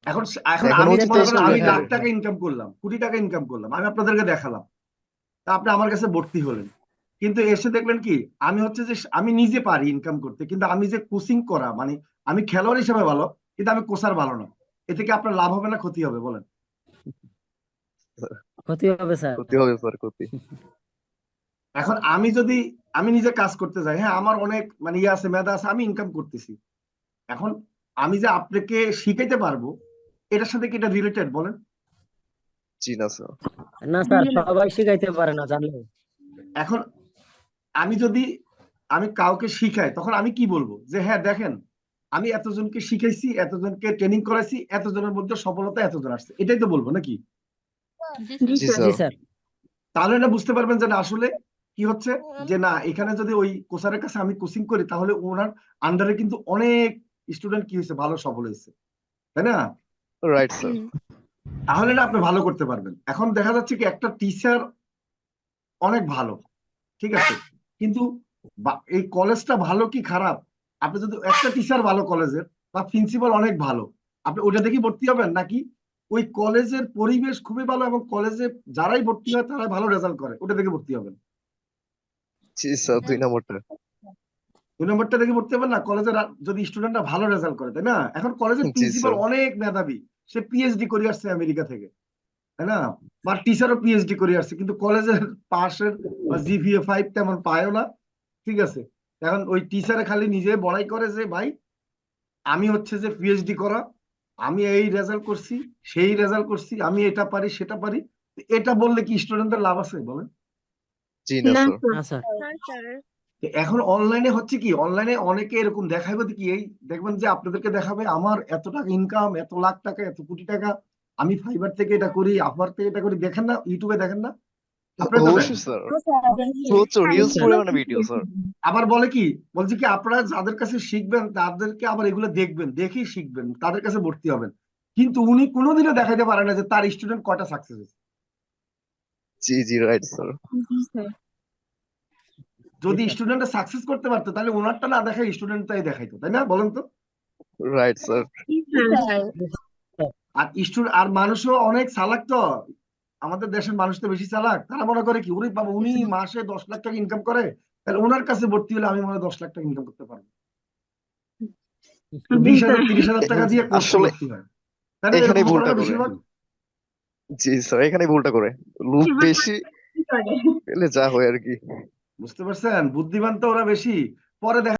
এখন এখন এখন আমি উচিত মনে করেন এসে আমি লাখ দেখাবে। টাকা ইনকাম করলাম, কোটি টাকা ইনকাম করলাম, আমি আপনাদেরকে দেখালাম, তা আপনি আমার কাছে ভর্তি হলেন, কিন্তু এসে দেখলেন কি আমি হচ্ছে যে আমি নিজে পারি ইনকাম করতে, কিন্তু আমি যে কোচিং করা মানে আমি খেলোয়াড় হিসেবে ভালো, কিন্তু আমি কোচার ভালো না। এ থেকে আপনার লাভ হবে না ক্ষতি হবে বলেন? ক্ষতি হবে স্যার। ক্ষতি হবে স্যার, ক্ষতি। এখন আমি যদি আমি নিজে কাজ করতে যাই, হ্যাঁ আমার অনেক মানে ইয়ে আছে, মেধা আছে, আমি ইনকাম করতেছি, এখন আমি যে আপনাকে শিখাইতে পারবো এটার সাথে কি এটা রিলেটেড বলেন? জি না স্যার। না স্যার, সবাই শিখাইতে পারে না জানলে। এখন আমি যদি আমি কাউকে শিখাই তখন আমি কি বলবো যে হ্যাঁ দেখেন আমি এতজনকে শিখাইছি, এতজনকে ট্রেনিং করাইছি, এতজনের মধ্যে সফলতা এতজন আসছে, এটাই তো বলবো নাকি? জি জি স্যার। স্যার। তাহলে না বুঝতে পারবেন যে না আসলে কি হচ্ছে, যে না এখানে যদি ওই কোচারের কাছে আমি কোচিং করি তাহলে ওনার আন্ডারে কিন্তু অনেক স্টুডেন্ট কি হয়েছে, ভালো সফল হয়েছে, তাই না? Right sir. তাহলে না আপনি ভালো করতে পারবেন। এখন দেখা যাচ্ছে কি একটা টিচার অনেক ভালো, ঠিক আছে, কিন্তু এই কলেজটা ভালো কি খারাপ, আপনি যদি একটা টিচার ভালো কলেজের বা প্রিন্সিপাল অনেক ভালো, আপনি ওটা দেখি ভর্তি হবেন, নাকি ওই কলেজের পরিবেশ খুবই ভালো এবং কলেজে যারাই ভর্তি হয় তারাই ভালো রেজাল্ট করে ওটা দেখে ভর্তি হবেন? জি স্যার, 2 নম্বরটা। 2 নম্বরটা দেখে ভর্তি হবেন না, কলেজের যদি স্টুডেন্টরা ভালো রেজাল্ট করে, তাই না? এখন কলেজের জি প্রিন্সিপাল স্যার। অনেক মেধাবী, সে পিএইচডি করে আসছে আমেরিকা থেকে, তাই না? বা টিচারও পিএইচডি করে আসছে, কিন্তু কলেজের পাশের বা জিপিএ 5 তেমন পায়ও না, ঠিক আছে? এখন ওই টিচারে খালি নিজে বড়াই করে যে ভাই আমি হচ্ছে যে পিএইচডি করা, আমি এই রেজাল্ট করছি, সেই রেজাল্ট করছি, আমি এটা পারি সেটা পারি, এটা বললে কি স্টুডেন্টদের লাভ আছে বলেন? জি না না স্যার। না স্যার। স্যার। এখন অনলাইনে হচ্ছে কি, অনলাইনে অনেকে এরকম দেখাবে কি, এই দেখবেন যে আপনাদেরকে দেখাবে আমার এত টাকা ইনকাম, এত লাখ টাকা, এত কোটি টাকা, আমি ফাইবার থেকে এটা করি, আপার থেকে এটা করি, দেখেন না ইউটিউবে, দেখেন না? আপনারা তো দেখেন। অবশ্যই স্যার, প্রচুর জি হিউজ স্যার। পরিমাণে ভিডিও স্যার। আবার বলে কি, বলছে কি আপনারা যাদের কাছে শিখবেন তাদেরকে আবার এগুলো দেখবেন, দেখেই শিখবেন, তাদের কাছে ভর্তি হবেন, কিন্তু উনি কোনোদিনও দেখাইতে পারে না যে তার স্টুডেন্ট কয়টা সাকসেস হয়েছে। জি জি, রাইট স্যার। জি স্যার। জি যদি স্যার। স্টুডেন্টরা সাকসেস করতে পারতো তাহলে ওনারটা না দেখাই স্টুডেন্টটাই দেখাইতো, তাই না বলেন তো? Right sir. জি স্যার। জি স্যার। আর স্টুডেন্ট আর মানুষও অনেক চালাক তো, আমাদের দেশের মানুষ তো বেশি চালাক, তারা মনে করে কি উনি বাবা উনি মাসে 10 লাখ টাকা ইনকাম করে, তাহলে ওনার কাছে ভর্তি হলে আমি মনে হয় 10 লাখ টাকা ইনকাম করতে পারবো, তো জি 20,000 স্যার। 30,000 টাকা দিয়ে কোর্সে আসলে ভর্তি হয়, তাই না? এখানেই এরকম করে ভুলটা না করে। বেশিরভাগ? জি স্যার, এখানেই ভুলটা করে। লোভ এবার বেশি কি করে? পেলে যা হয় আর কি। বুঝতে পারছেন, বুদ্ধিমান তো ওরা বেশি, পরে দেখা